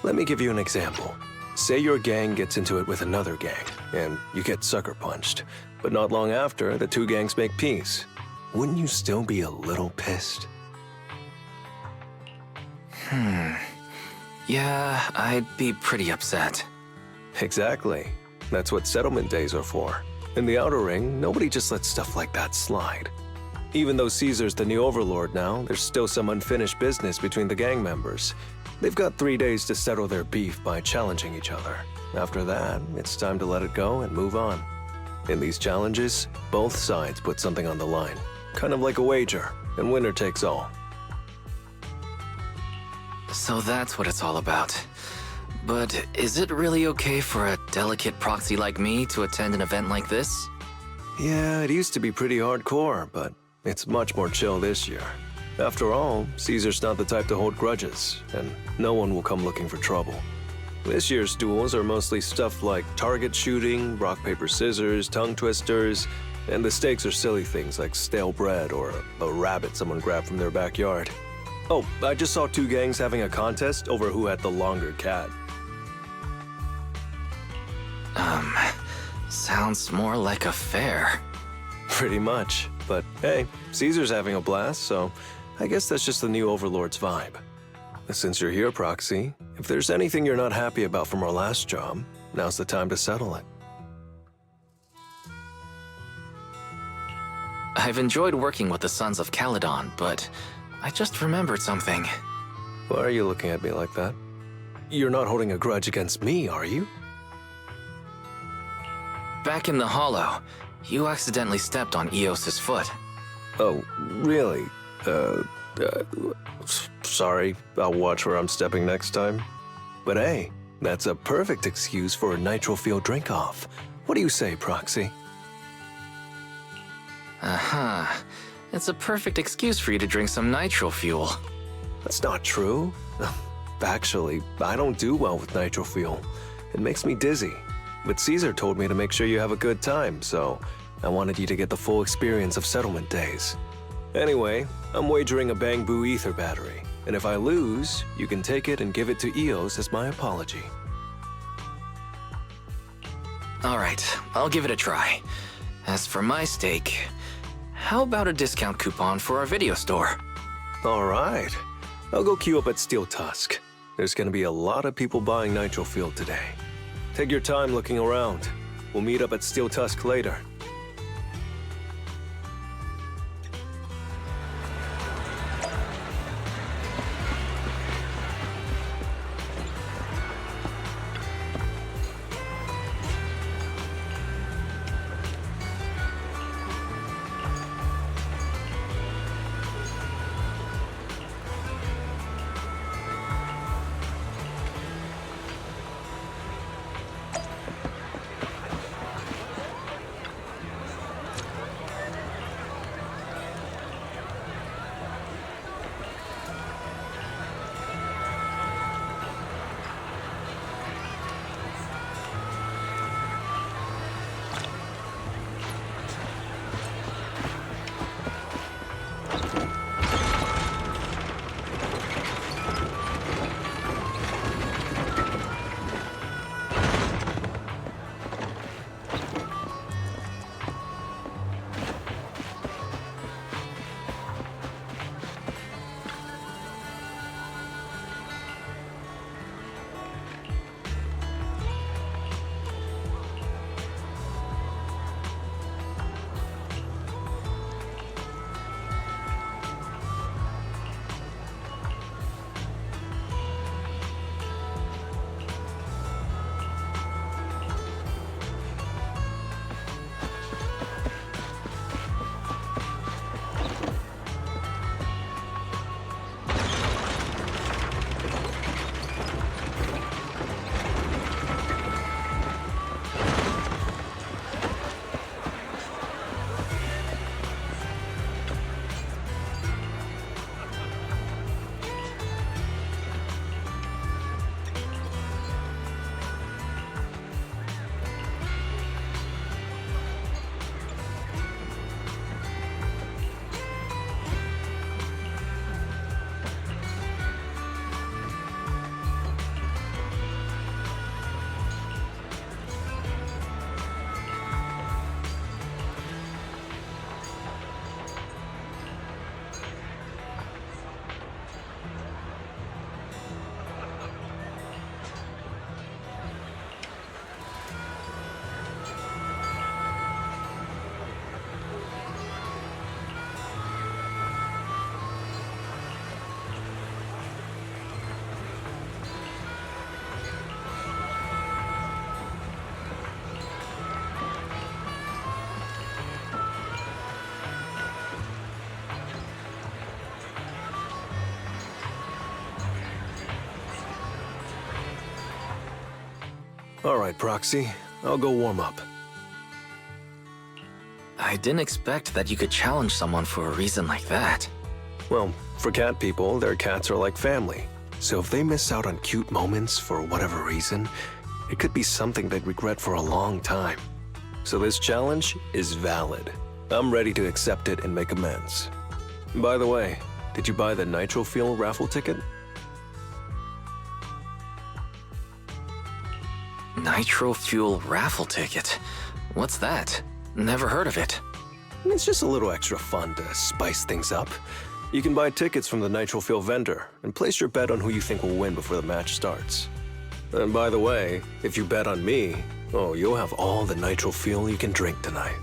Let me give you an example. Say your gang gets into it with another gang, and you get sucker punched. But not long after, the two gangs make peace. Wouldn't you still be a little pissed? Yeah, I'd be pretty upset. Exactly. That's what settlement days are for. In the Outer Ring, nobody just lets stuff like that slide. Even though Caesar's the new overlord now, there's still some unfinished business between the gang members. They've got 3 days to settle their beef by challenging each other. After that, it's time to let it go and move on. In these challenges, both sides put something on the line. Kind of like a wager, and winner takes all. So that's what it's all about. But is it really okay for a delicate proxy like me to attend an event like this? Yeah, it used to be pretty hardcore, but it's much more chill this year. After all, Caesar's not the type to hold grudges, and no one will come looking for trouble. This year's duels are mostly stuff like target shooting, rock, paper, scissors, tongue twisters, and the stakes are silly things like stale bread or a rabbit someone grabbed from their backyard. Oh, I just saw 2 gangs having a contest over who had the longer cat. Sounds more like a fair. Pretty much. But hey, Caesar's having a blast, so I guess that's just the new Overlord's vibe. Since you're here, Proxy, if there's anything you're not happy about from our last job, now's the time to settle it. I've enjoyed working with the Sons of Caledon, but I just remembered something. Why are you looking at me like that? You're not holding a grudge against me, are you? Back in the Hollow, you accidentally stepped on Eos's foot. Oh, really? Sorry. I'll watch where I'm stepping next time. But hey, that's a perfect excuse for a nitro-fuel drink-off. What do you say, Proxy? It's a perfect excuse for you to drink some nitro fuel. That's not true. Actually, I don't do well with nitro fuel. It makes me dizzy. But Caesar told me to make sure you have a good time, so I wanted you to get the full experience of settlement days. Anyway, I'm wagering a Bang Boo ether battery, and if I lose, you can take it and give it to Eos as my apology. Alright, I'll give it a try. As for my stake, how about a discount coupon for our video store? Alright. I'll go queue up at Steel Tusk. There's gonna be a lot of people buying nitro fuel today. Take your time looking around. We'll meet up at Steel Tusk later. All right, Proxy. I'll go warm up. I didn't expect that you could challenge someone for a reason like that. Well, for cat people, their cats are like family. So if they miss out on cute moments for whatever reason, it could be something they'd regret for a long time. So this challenge is valid. I'm ready to accept it and make amends. By the way, did you buy the Nitro Fuel raffle ticket? Nitro Fuel raffle ticket? What's that? Never heard of it. It's just a little extra fun to spice things up. You can buy tickets from the Nitro Fuel vendor and place your bet on who you think will win before the match starts. And by the way, if you bet on me, oh, you'll have all the Nitro Fuel you can drink tonight.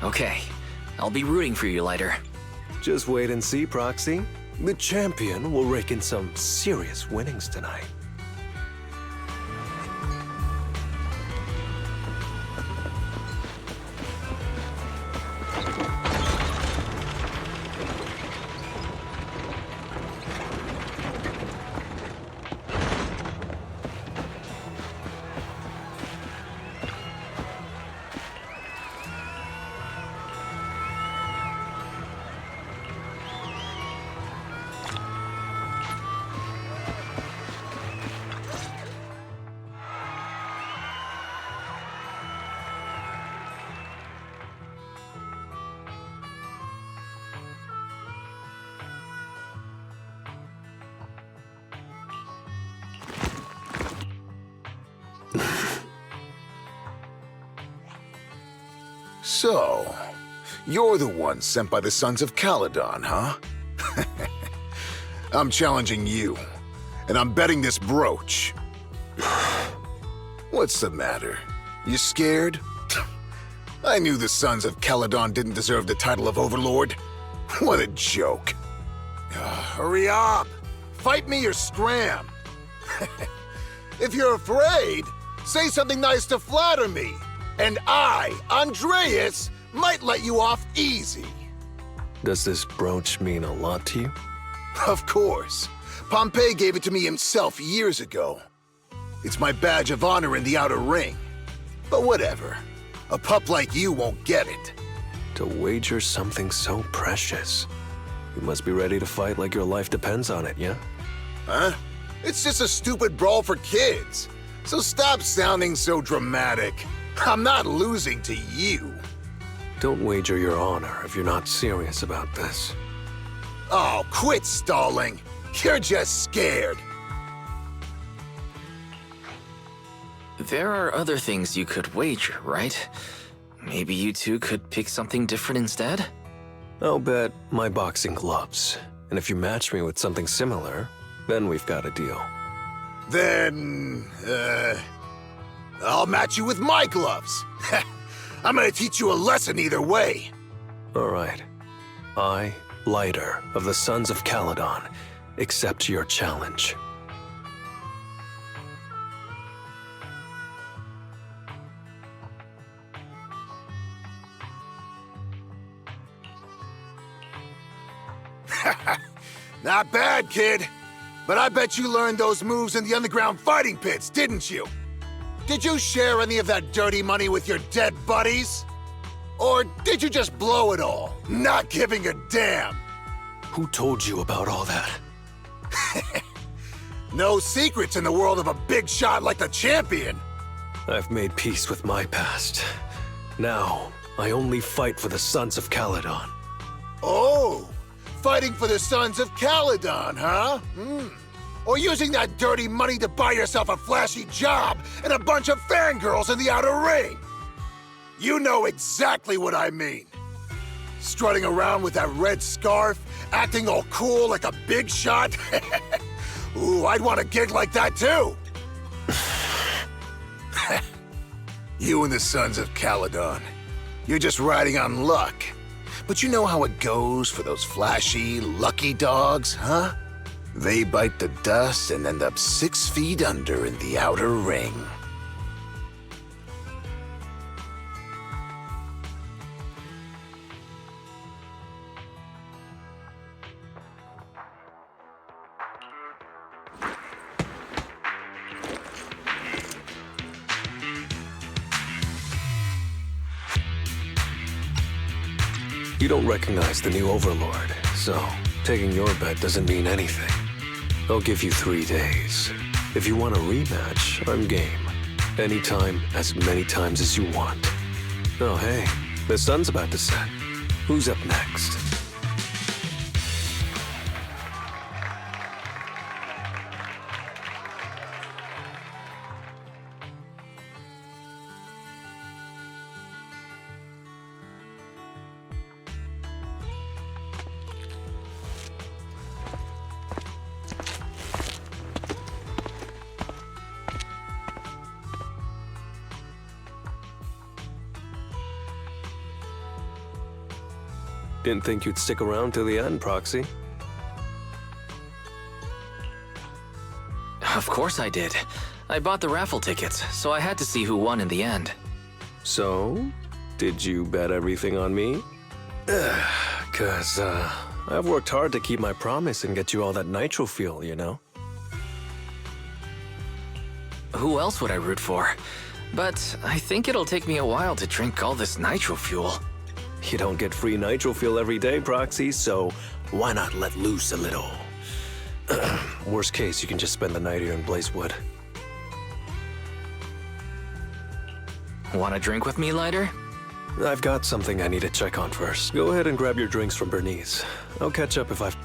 Okay, I'll be rooting for you later. Just wait and see, Proxy. The champion will rake in some serious winnings tonight. So, you're the one sent by the Sons of Caledon, huh? I'm challenging you, and I'm betting this brooch. What's the matter? You scared? I knew the Sons of Caledon didn't deserve the title of Overlord. What a joke. Hurry up! Fight me or scram! If you're afraid, say something nice to flatter me. And I, Andreas, might let you off easy. Does this brooch mean a lot to you? Of course. Pompey gave it to me himself years ago. It's my badge of honor in the outer ring. But whatever. A pup like you won't get it. To wager something so precious. You must be ready to fight like your life depends on it, yeah? Huh? It's just a stupid brawl for kids. So stop sounding so dramatic. I'm not losing to you. Don't wager your honor if you're not serious about this. Oh, quit stalling. You're just scared. There are other things you could wager, right? Maybe you two could pick something different instead? I'll bet my boxing gloves. And if you match me with something similar, then we've got a deal. Then, I'll match you with my gloves. I'm gonna teach you a lesson either way. All right. I, Lighter of the Sons of Caledon, accept your challenge. Not bad, kid. But I bet you learned those moves in the underground fighting pits, didn't you? Did you share any of that dirty money with your dead buddies? Or did you just blow it all, not giving a damn? Who told you about all that? No secrets in the world of a big shot like the champion. I've made peace with my past. Now, I only fight for the Sons of Caledon. Oh, fighting for the Sons of Caledon, huh? Or using that dirty money to buy yourself a flashy job and a bunch of fangirls in the outer ring. You know exactly what I mean. Strutting around with that red scarf, acting all cool like a big shot. Ooh, I'd want a gig like that too. You and the Sons of Caledon. You're just riding on luck. But you know how it goes for those flashy, lucky dogs, huh? They bite the dust and end up 6 feet under in the outer ring. You don't recognize the new overlord, so taking your bet doesn't mean anything. I'll give you 3 days. If you want a rematch, I'm game. Anytime, as many times as you want. Oh hey, the sun's about to set. Who's up next? Didn't think you'd stick around till the end, Proxy. Of course I did. I bought the raffle tickets, so I had to see who won in the end. So, did you bet everything on me? Cause, I've worked hard to keep my promise and get you all that nitro fuel, you know? Who else would I root for? But I think it'll take me a while to drink all this nitro fuel. You don't get free nitro fuel every day, Proxy, so why not let loose a little? Worst case, you can just spend the night here in Blazewood. Want a drink with me, Lighter? I've got something I need to check on first. Go ahead and grab your drinks from Bernice. I'll catch up if I've...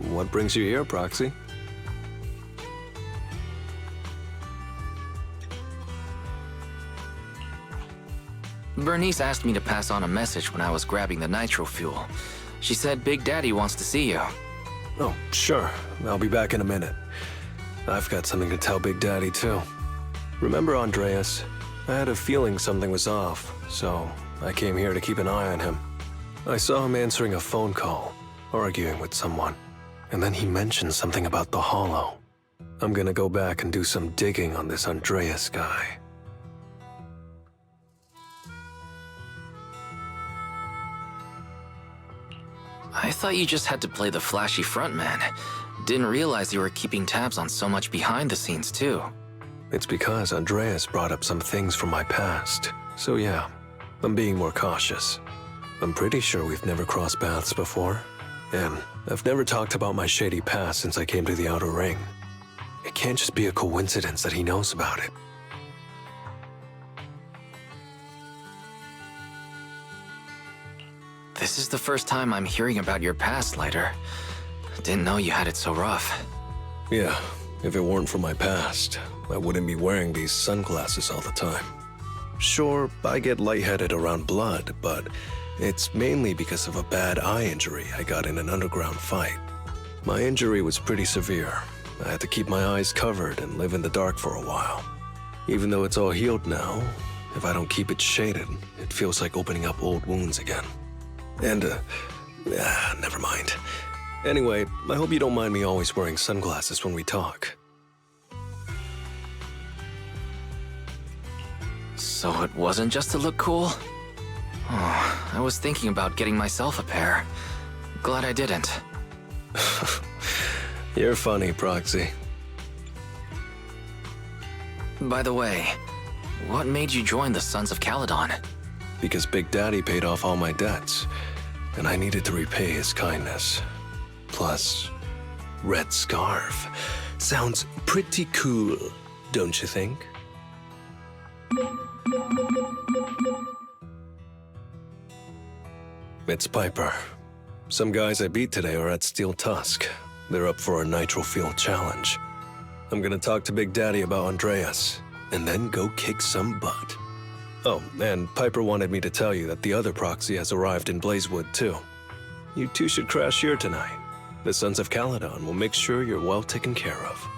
What brings you here, Proxy? Bernice asked me to pass on a message when I was grabbing the nitro fuel. She said Big Daddy wants to see you. Oh, sure. I'll be back in a minute. I've got something to tell Big Daddy, too. Remember Andreas? I had a feeling something was off, so I came here to keep an eye on him. I saw him answering a phone call, arguing with someone, and then he mentioned something about the Hollow. I'm gonna go back and do some digging on this Andreas guy. I thought you just had to play the flashy frontman. Didn't realize you were keeping tabs on so much behind the scenes, too. It's because Andreas brought up some things from my past. So yeah, I'm being more cautious. I'm pretty sure we've never crossed paths before. And I've never talked about my shady past since I came to the Outer Ring. It can't just be a coincidence that he knows about it. This is the first time I'm hearing about your past, Lighter. Didn't know you had it so rough. Yeah, if it weren't for my past, I wouldn't be wearing these sunglasses all the time. Sure, I get lightheaded around blood, but it's mainly because of a bad eye injury I got in an underground fight. My injury was pretty severe. I had to keep my eyes covered and live in the dark for a while. Even though it's all healed now, if I don't keep it shaded, it feels like opening up old wounds again. And, never mind. Anyway, I hope you don't mind me always wearing sunglasses when we talk. So it wasn't just to look cool? Oh, I was thinking about getting myself a pair. Glad I didn't. You're funny, Proxy. By the way, what made you join the Sons of Caledon? Because Big Daddy paid off all my debts, and I needed to repay his kindness. Plus, Red Scarf. Sounds pretty cool, don't you think? It's Piper. Some guys I beat today are at Steel Tusk. They're up for a Nitro Fuel challenge. I'm gonna talk to Big Daddy about Andreas, and then go kick some butt. Oh, and Piper wanted me to tell you that the other proxy has arrived in Blazewood, too. You two should crash here tonight. The Sons of Caledon will make sure you're well taken care of.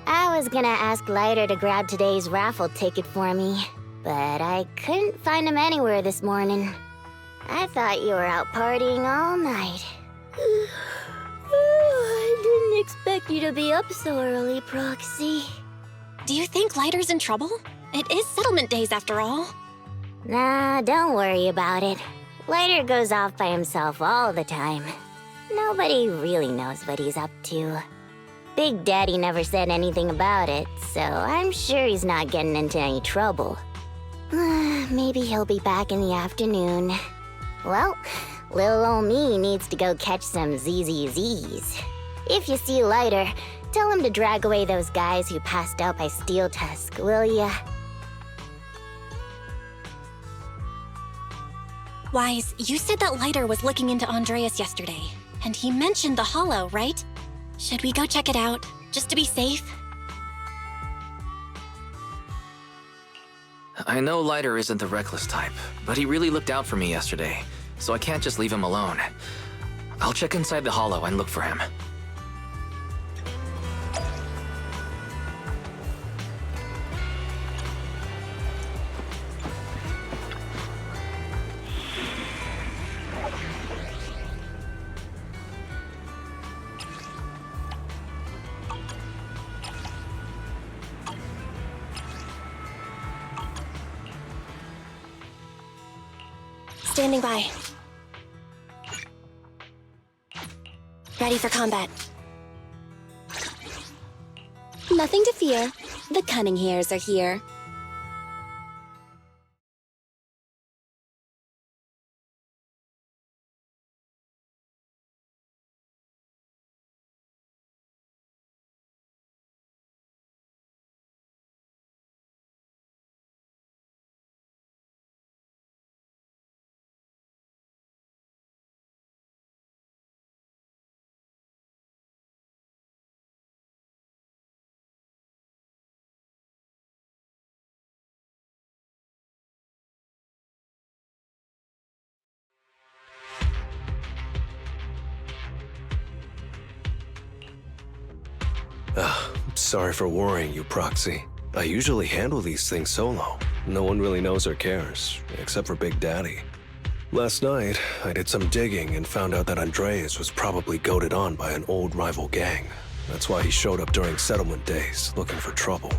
I was gonna ask Lighter to grab today's raffle ticket for me, but I couldn't find him anywhere this morning. I thought you were out partying all night. I didn't expect you to be up so early, Proxy. Do you think Lighter's in trouble? It is settlement days after all. Nah, don't worry about it. Lighter goes off by himself all the time. Nobody really knows what he's up to. Big Daddy never said anything about it, so I'm sure he's not getting into any trouble. Maybe he'll be back in the afternoon. Well, little ol' me needs to go catch some ZZZs. If you see Lighter, tell him to drag away those guys who passed out by Steel Tusk, will ya? Wise, you said that Lighter was looking into Andreas yesterday, and he mentioned the Hollow, right? Should we go check it out, just to be safe? I know Lighter isn't the reckless type, but he really looked out for me yesterday, so I can't just leave him alone. I'll check inside the Hollow and look for him. Standing by. Ready for combat. Nothing to fear. The cunning hairs are here. Sorry for worrying you, Proxy. I usually handle these things solo. No one really knows or cares, except for Big Daddy. Last night, I did some digging and found out that Andreas was probably goaded on by an old rival gang. That's why he showed up during settlement days, looking for trouble.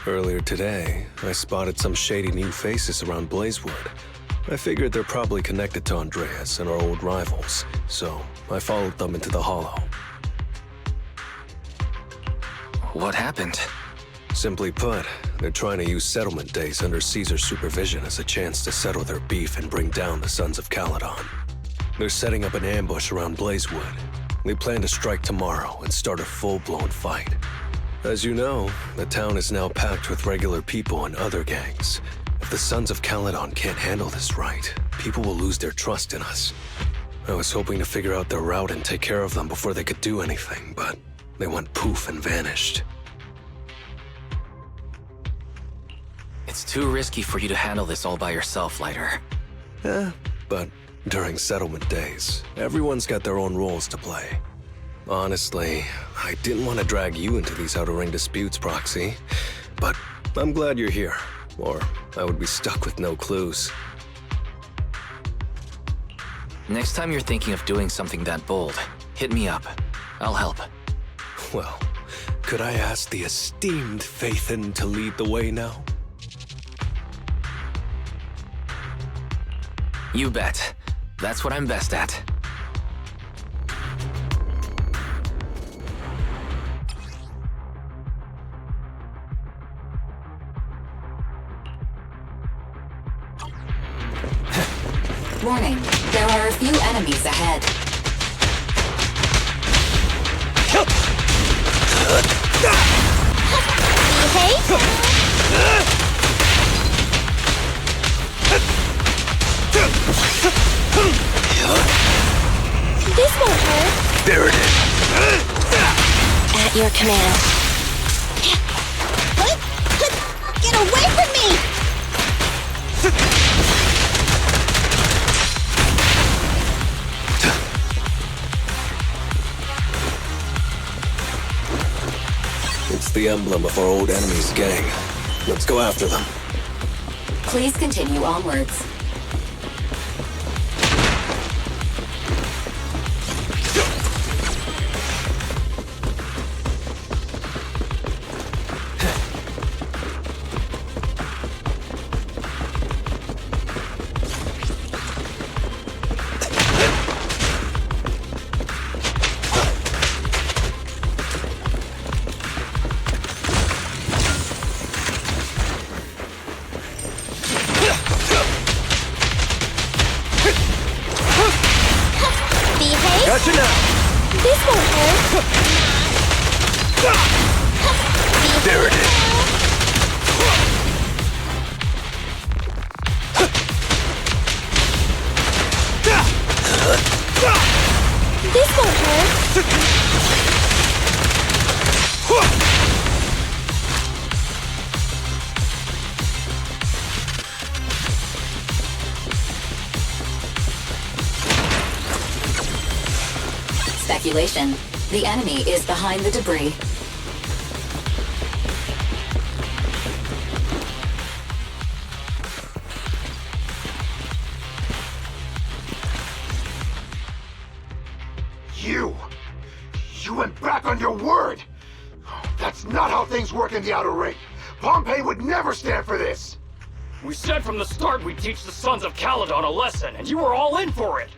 Earlier today, I spotted some shady new faces around Blazewood. I figured they're probably connected to Andreas and our old rivals, so I followed them into the Hollow. What happened? Simply put, they're trying to use settlement days under Caesar's supervision as a chance to settle their beef and bring down the Sons of Caledon. They're setting up an ambush around Blazewood. They plan to strike tomorrow and start a full-blown fight. As you know, the town is now packed with regular people and other gangs. If the Sons of Caledon can't handle this right, people will lose their trust in us. I was hoping to figure out their route and take care of them before they could do anything, but they went poof and vanished. It's too risky for you to handle this all by yourself, Lighter. But during settlement days, everyone's got their own roles to play. Honestly, I didn't want to drag you into these outer ring disputes, Proxy, but I'm glad you're here, or I would be stuck with no clues. Next time you're thinking of doing something that bold, hit me up. I'll help. Well, could I ask the esteemed Phaethon to lead the way now? You bet. That's what I'm best at. Warning, there are a few enemies ahead. This won't hurt. There it is. At your command. Get away from me! It's the emblem of our old enemy's gang. Let's go after them. Please continue onwards. Gotcha now. This won't hurt. There it is. This won't hurt. Speculation. The enemy is behind the debris. You went back on your word! That's not how things work in the Outer Ring. Pompey would never stand for this! We said from the start we'd teach the Sons of Caledon a lesson, and you were all in for it!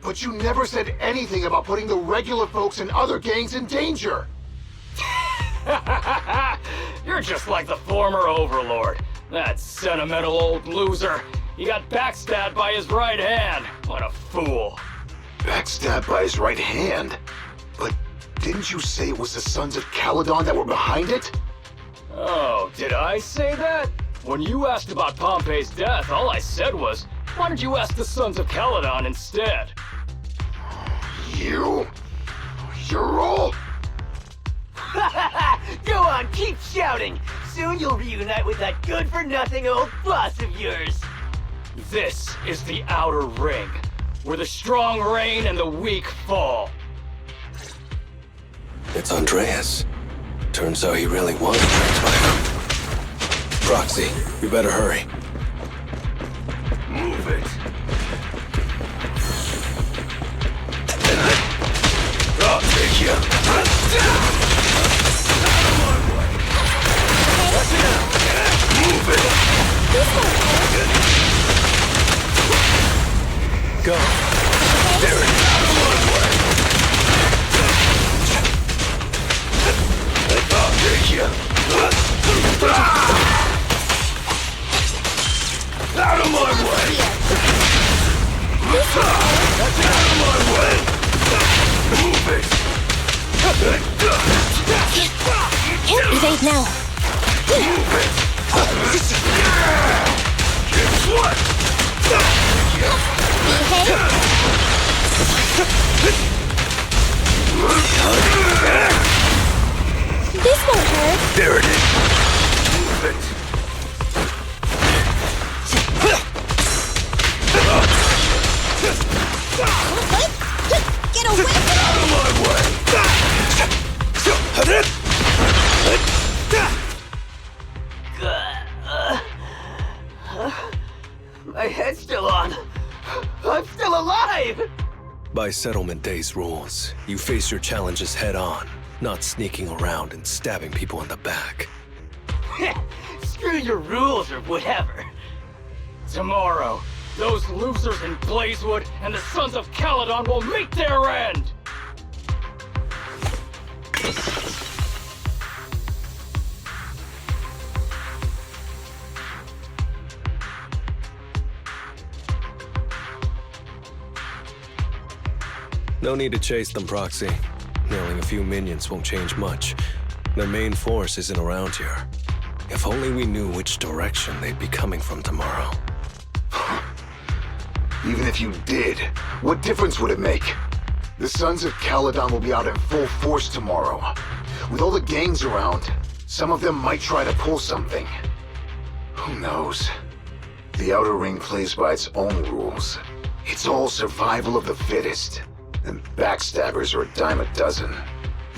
But you never said anything about putting the regular folks and other gangs in danger! You're just like the former Overlord. That sentimental old loser. He got backstabbed by his right hand. What a fool. Backstabbed by his right hand? But didn't you say it was the Sons of Caledon that were behind it? Oh, did I say that? When you asked about Pompey's death, all I said was, why don't you ask the Sons of Caledon instead? You're all... Go on, keep shouting! Soon you'll reunite with that good-for-nothing old boss of yours! This is the Outer Ring, where the strong reign and the weak fall. It's Andreas. Turns out he really was tricked by them. Proxy, you better hurry. Move it! I'll take you! Move it! you! Out of my way! Out of my way! Move it! Evade now. Move it! Guess what? This won't hurt. There it is! Move it! Get away! Out of my way! My head's still on. I'm still alive! By Settlement Day's rules, you face your challenges head on, not sneaking around and stabbing people in the back. Screw your rules or whatever. Tomorrow, those losers in Blazewood and the Sons of Caledon will meet their end! No need to chase them, Proxy. Nailing a few minions won't change much. Their main force isn't around here. If only we knew which direction they'd be coming from tomorrow. Even if you did, what difference would it make? The Sons of Caledon will be out in full force tomorrow. With all the gangs around, some of them might try to pull something. Who knows? The Outer Ring plays by its own rules. It's all survival of the fittest. And backstabbers are a dime a dozen.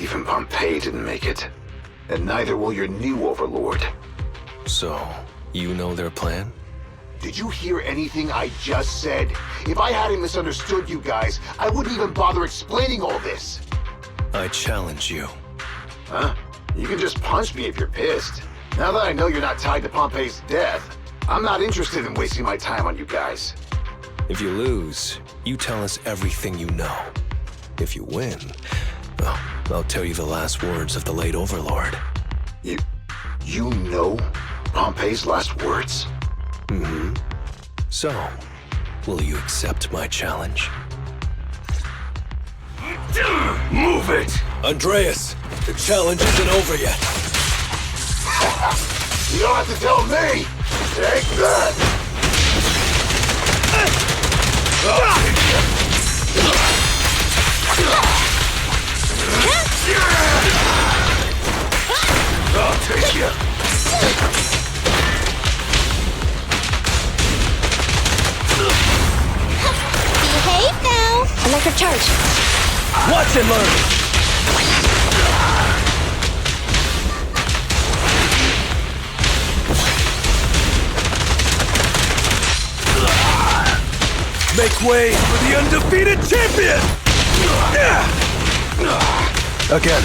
Even Pompeii didn't make it. And neither will your new overlord. So, you know their plan? Did you hear anything I just said? If I hadn't misunderstood you guys, I wouldn't even bother explaining all this. I challenge you. Huh? You can just punch me if you're pissed. Now that I know you're not tied to Pompeii's death, I'm not interested in wasting my time on you guys. If you lose, you tell us everything you know. If you win, well, I'll tell you the last words of the late Overlord. You know Pompeii's last words? Mm-hmm. So, will you accept my challenge? Move it! Andreas, the challenge isn't over yet. You don't have to tell me! Take that! I'll take you! Behave now! Electric charge. Watch and learn! Make way for the undefeated champion! Again.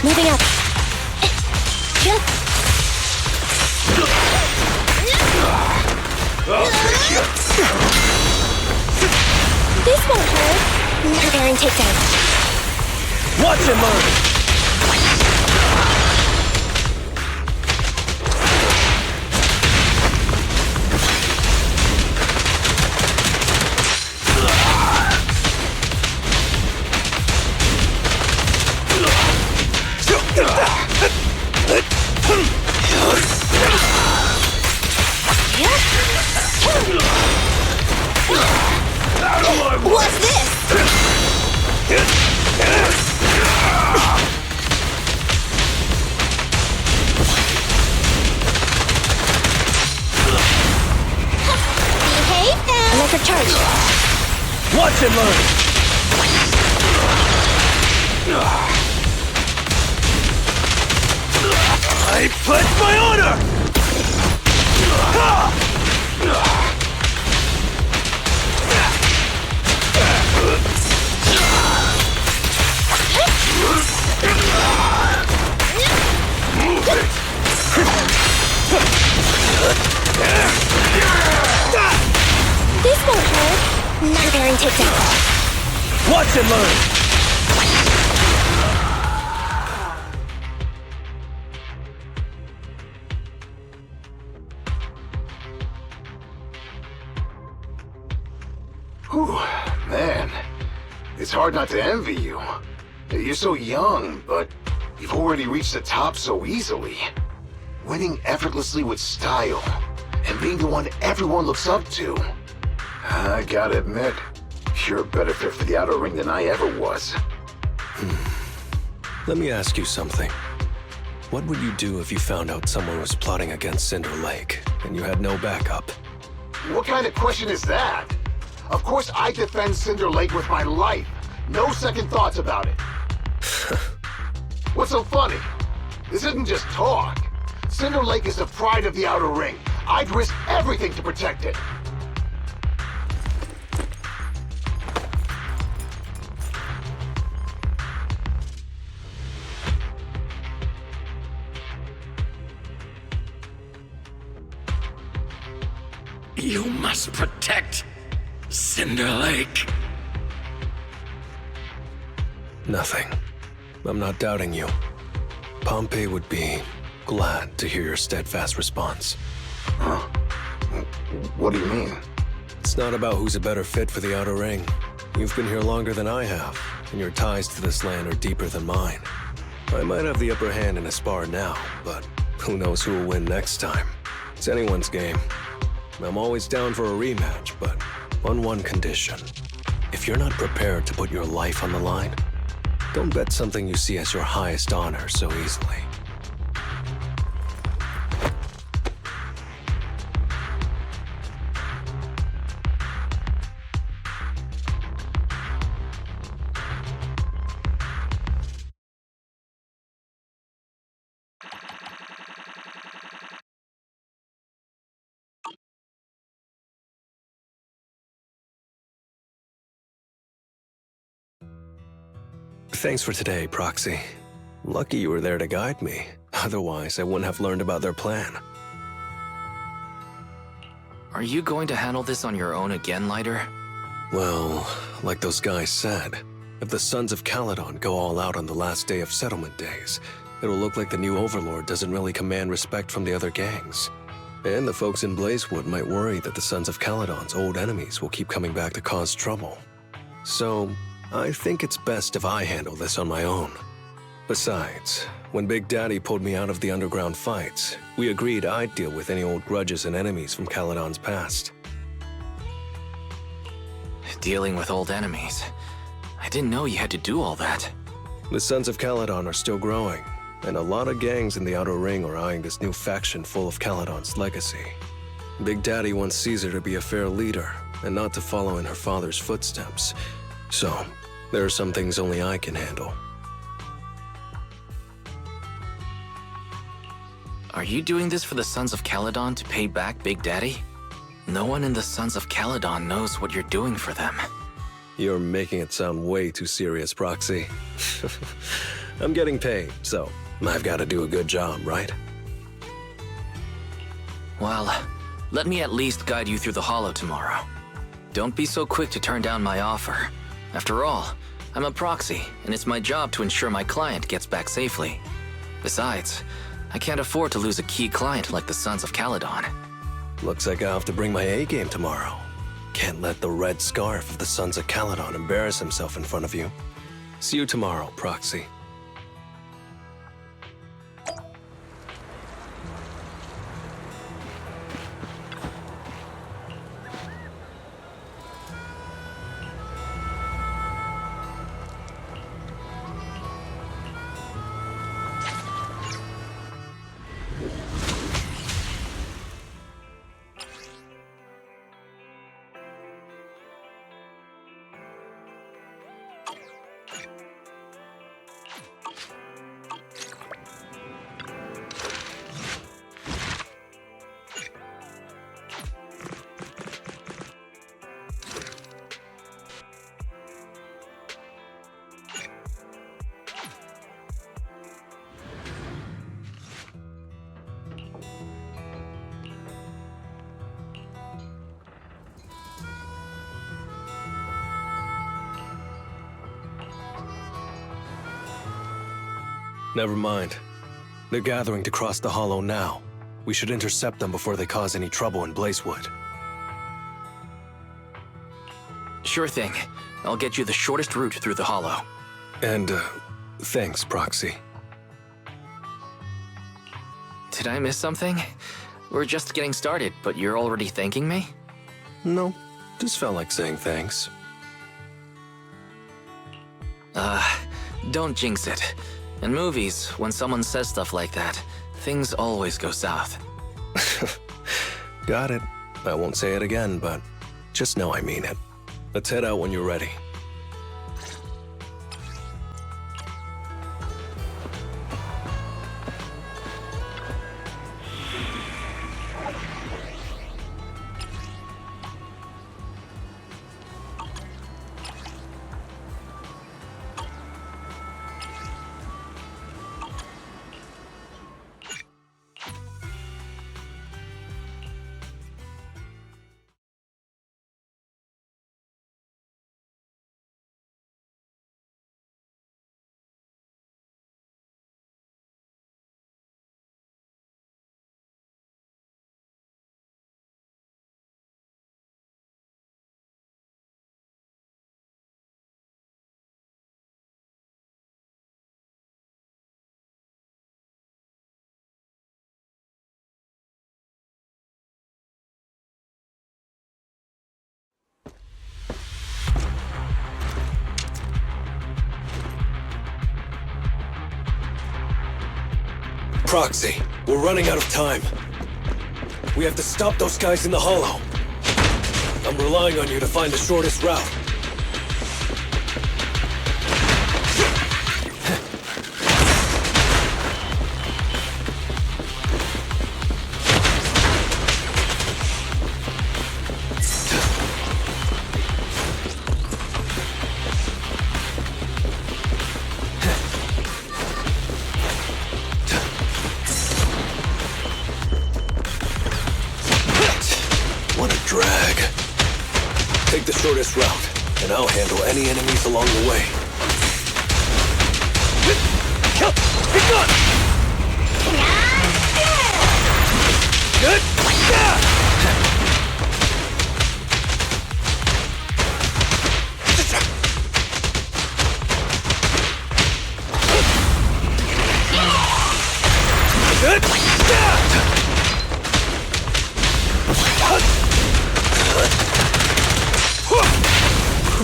Moving up. I'll take you! This won't hurt. Preparing takedown. Watch and learn! What's this? Behave now! Electric charge. Watch and learn! I pledge my honor! It's out. Watch and learn! Whew, man. It's hard not to envy you. You're so young, but you've already reached the top so easily. Winning effortlessly with style, and being the one everyone looks up to. I gotta admit, you're a better fit for the outer ring than I ever was. Let me ask you something. What would you do if you found out someone was plotting against Cinder Lake, and you had no backup? What kind of question is that? Of course I defend Cinder Lake with my life. No second thoughts about it. What's so funny? This isn't just talk. Cinder Lake is the pride of the Outer Ring. I'd risk everything to protect it. You must protect Cinder Lake. Nothing. I'm not doubting you. Pompey would be glad to hear your steadfast response. Huh? What do you mean? It's not about who's a better fit for the Outer Ring. You've been here longer than I have, and your ties to this land are deeper than mine. I might have the upper hand in a spar now, but who knows who will win next time. It's anyone's game. I'm always down for a rematch, but on one condition. If you're not prepared to put your life on the line, don't bet something you see as your highest honor so easily. Thanks for today, Proxy. Lucky you were there to guide me. Otherwise, I wouldn't have learned about their plan. Are you going to handle this on your own again, Lighter? Well, like those guys said, if the Sons of Caledon go all out on the last day of settlement days, it'll look like the new Overlord doesn't really command respect from the other gangs. And the folks in Blazewood might worry that the Sons of Caledon's old enemies will keep coming back to cause trouble. So, I think it's best if I handle this on my own. Besides, when Big Daddy pulled me out of the underground fights, we agreed I'd deal with any old grudges and enemies from Caledon's past. Dealing with old enemies. I didn't know you had to do all that. The Sons of Caledon are still growing, and a lot of gangs in the Outer Ring are eyeing this new faction full of Caledon's legacy. Big Daddy wants Caesar to be a fair leader, and not to follow in her father's footsteps. So, there are some things only I can handle. Are you doing this for the Sons of Caledon to pay back Big Daddy? No one in the Sons of Caledon knows what you're doing for them. You're making it sound way too serious, Proxy. I'm getting paid, so I've got to do a good job, right? Well, let me at least guide you through the Hollow tomorrow. Don't be so quick to turn down my offer. After all, I'm a proxy, and it's my job to ensure my client gets back safely. Besides, I can't afford to lose a key client like the Sons of Caledon. Looks like I'll have to bring my A-game tomorrow. Can't let the red scarf of the Sons of Caledon embarrass himself in front of you. See you tomorrow, Proxy. Never mind. They're gathering to cross the hollow now. We should intercept them before they cause any trouble in Blazewood. Sure thing. I'll get you the shortest route through the hollow. And, thanks, Proxy. Did I miss something? We're just getting started, but you're already thanking me? No, just felt like saying thanks. Don't jinx it. In movies, when someone says stuff like that, things always go south. Got it. I won't say it again, but just know I mean it. Let's head out when you're ready. Proxy, we're running out of time. We have to stop those guys in the hollow. I'm relying on you to find the shortest route. Take the shortest route, and I'll handle any enemies along the way. Good.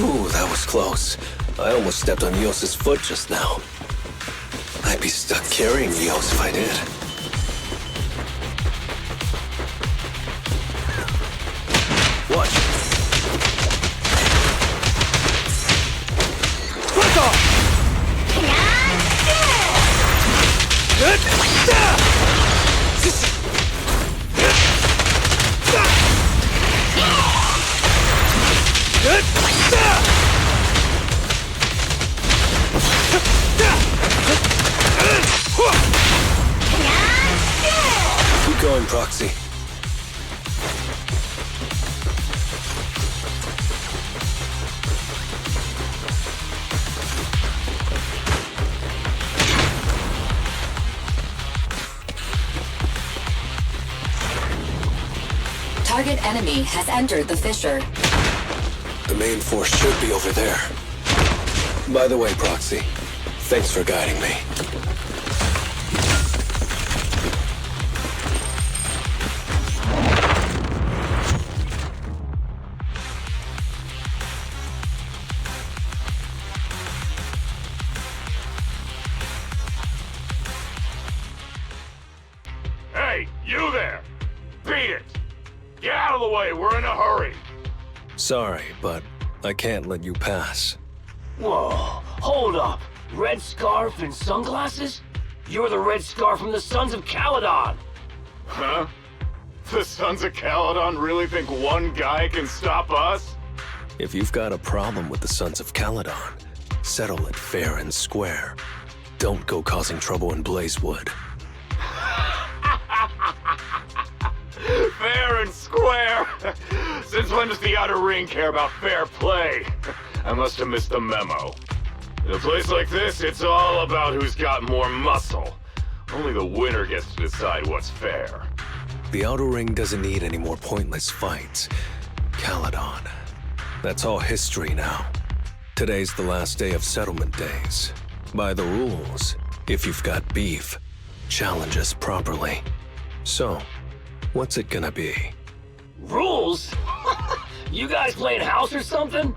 Ooh, that was close. I almost stepped on Yos's foot just now. I'd be stuck carrying Yos if I did. Watch. Flip off! Good. Good. Keep going, Proxy. Target enemy has entered the fissure. The main force should be over there. By the way, Proxy, thanks for guiding me. Hey, you there! Beat it! Get out of the way, we're in a hurry! Sorry, but I can't let you pass. Whoa, hold up. Red scarf and sunglasses? You're the red scarf from the Sons of Caledon. Huh? The Sons of Caledon really think one guy can stop us? If you've got a problem with the Sons of Caledon, settle it fair and square. Don't go causing trouble in Blazewood. Fair and square! Since when does the Outer Ring care about fair play? I must have missed the memo. In a place like this, it's all about who's got more muscle. Only the winner gets to decide what's fair. The outer ring doesn't need any more pointless fights. Caledon. That's all history now. Today's the last day of settlement days. By the rules, if you've got beef, challenge us properly. So, what's it gonna be? Rules? You guys playing house or something?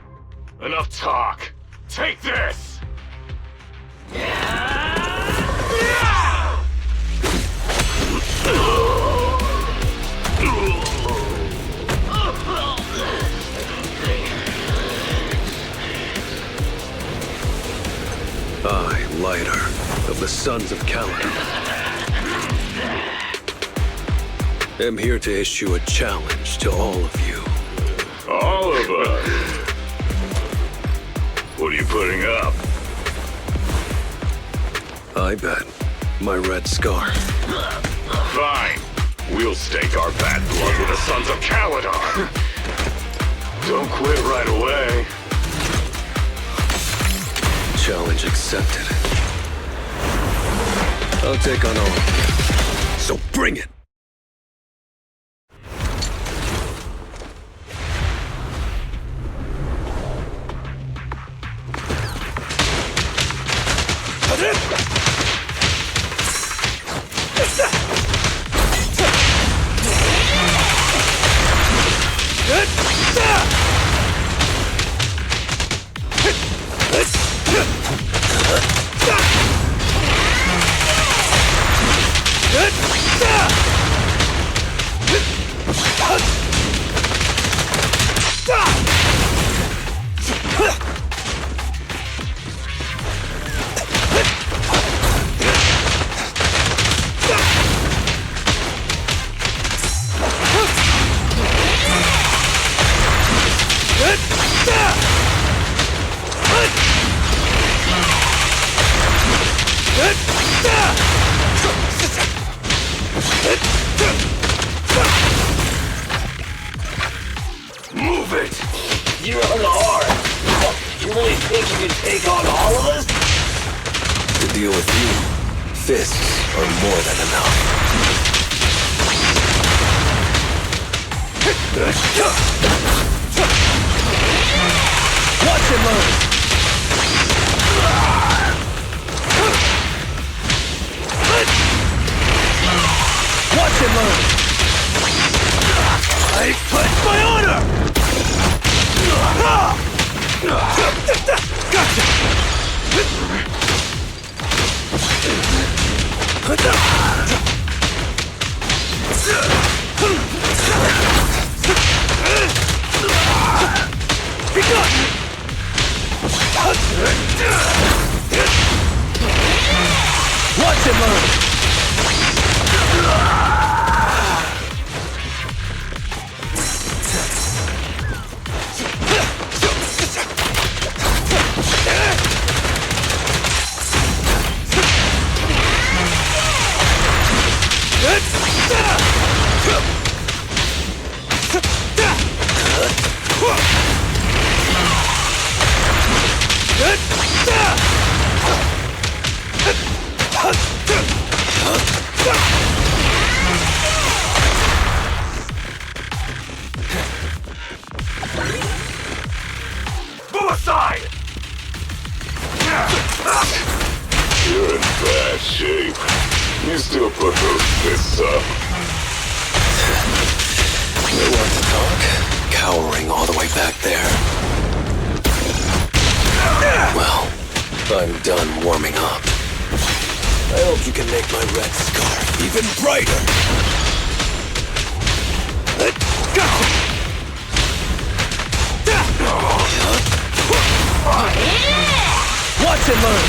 Enough talk. Take this! I, Lighter, of the Sons of Caledon, am here to issue a challenge to all of you. All of us? What are you putting up? I bet my red scarf. Fine. We'll stake our bad blood with the Sons of Caledon. Don't quit right away. Challenge accepted. I'll take on all of you. So bring it! Move it! You're on the hard. You really think you can take on all of us? To deal with you, fists are more than enough. Watch and learn! Watch and learn! I pledge my honor! Gotcha! Be gone! Watch and learn! Move aside! You're in bad shape. You still put those fists up. You want to talk? Cowering all the way back there. Well, I'm done warming up. I hope you can make my red scarf even brighter. Gotcha! Watch and learn!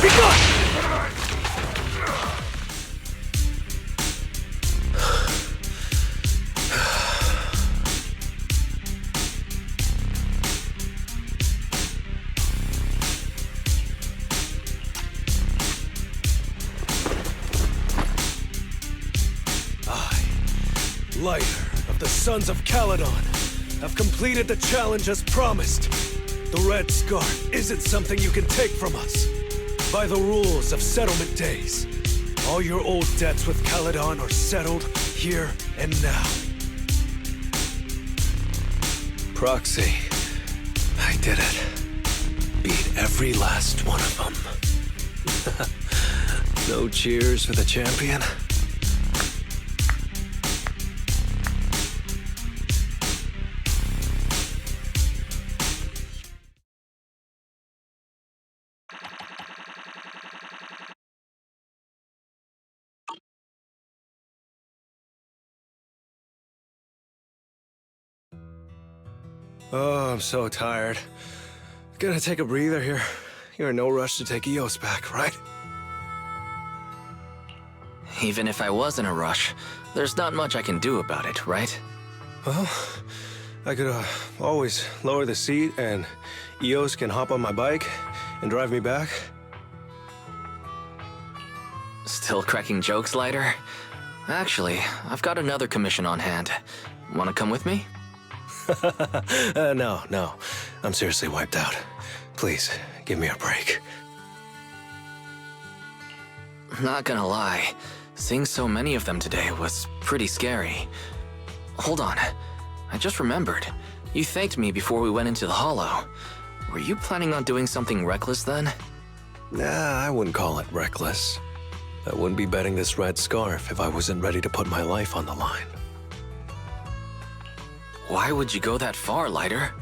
Be gone! Lighter of of the Sons of Caledon have completed the challenge as promised. The Red Scarf isn't something you can take from us. By the rules of settlement days, all your old debts with Caledon are settled here and now. Proxy, I did it. Beat every last one of them. No cheers for the champion? Oh, I'm so tired. Gonna take a breather here. You're in no rush to take Eos back, right? Even if I was in a rush, there's not much I can do about it, right? Well, I could always lower the seat and Eos can hop on my bike and drive me back. Still cracking jokes, Lighter? Actually, I've got another commission on hand. Wanna come with me? No. I'm seriously wiped out. Please, give me a break. Not gonna lie, seeing so many of them today was pretty scary. Hold on, I just remembered. You thanked me before we went into the Hollow. Were you planning on doing something reckless then? Nah, I wouldn't call it reckless. I wouldn't be betting this red scarf if I wasn't ready to put my life on the line. Why would you go that far, Lighter?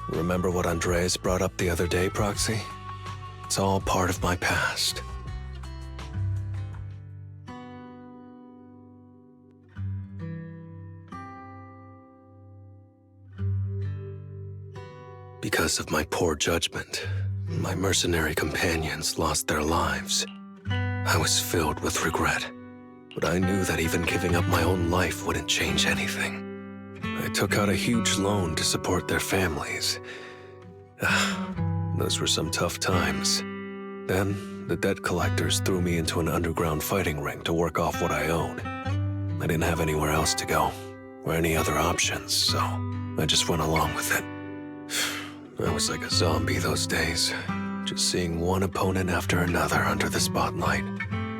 Remember what Andreas brought up the other day, Proxy? It's all part of my past. Because of my poor judgment, my mercenary companions lost their lives. I was filled with regret, but I knew that even giving up my own life wouldn't change anything. I took out a huge loan to support their families. Those were some tough times. Then, the debt collectors threw me into an underground fighting ring to work off what I owed. I didn't have anywhere else to go, or any other options, so I just went along with it. I was like a zombie those days, just seeing one opponent after another under the spotlight,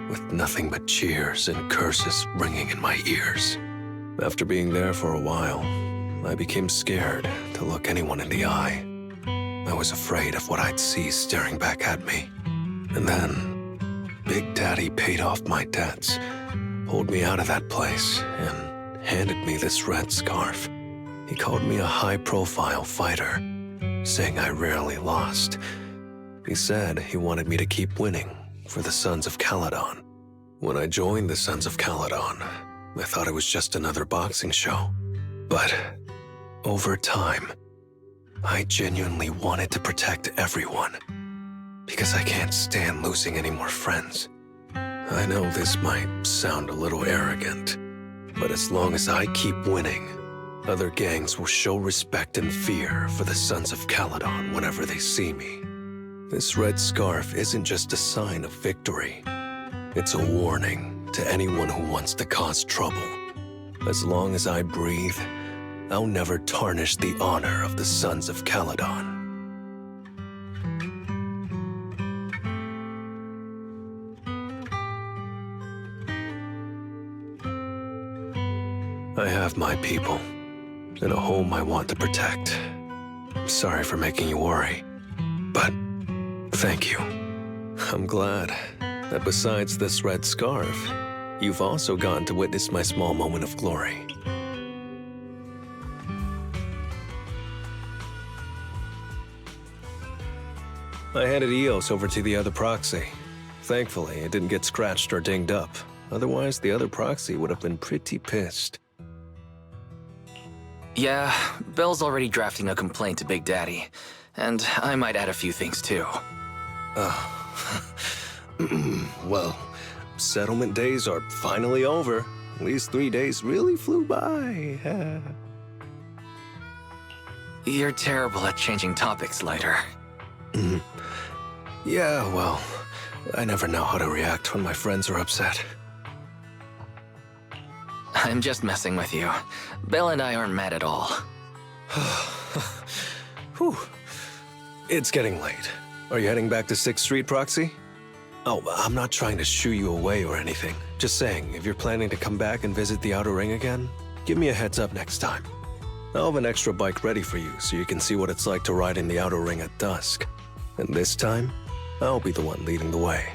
with nothing but cheers and curses ringing in my ears. After being there for a while, I became scared to look anyone in the eye. I was afraid of what I'd see staring back at me. And then, Big Daddy paid off my debts, pulled me out of that place, and handed me this red scarf. He called me a high-profile fighter, saying I rarely lost. He said he wanted me to keep winning for the Sons of Caledon. When I joined the Sons of Caledon, I thought it was just another boxing show. But over time, I genuinely wanted to protect everyone, because I can't stand losing any more friends. I know this might sound a little arrogant, but as long as I keep winning, other gangs will show respect and fear for the Sons of Caledon whenever they see me. This red scarf isn't just a sign of victory. It's a warning to anyone who wants to cause trouble. As long as I breathe, I'll never tarnish the honor of the Sons of Caledon. I have my people, and a home I want to protect. Sorry for making you worry, but thank you. I'm glad that besides this red scarf, you've also gotten to witness my small moment of glory. I handed Eos over to the other proxy. Thankfully, it didn't get scratched or dinged up. Otherwise, the other proxy would have been pretty pissed. Yeah, Belle's already drafting a complaint to Big Daddy, and I might add a few things too. Well, settlement days are finally over. These 3 days really flew by. You're terrible at changing topics, Lighter. Yeah, well, I never know how to react when my friends are upset. I'm just messing with you. Belle and I aren't mad at all. Whew. It's getting late. Are you heading back to 6th Street, Proxy? Oh, I'm not trying to shoo you away or anything. Just saying, if you're planning to come back and visit the Outer Ring again, give me a heads up next time. I'll have an extra bike ready for you so you can see what it's like to ride in the Outer Ring at dusk. And this time, I'll be the one leading the way.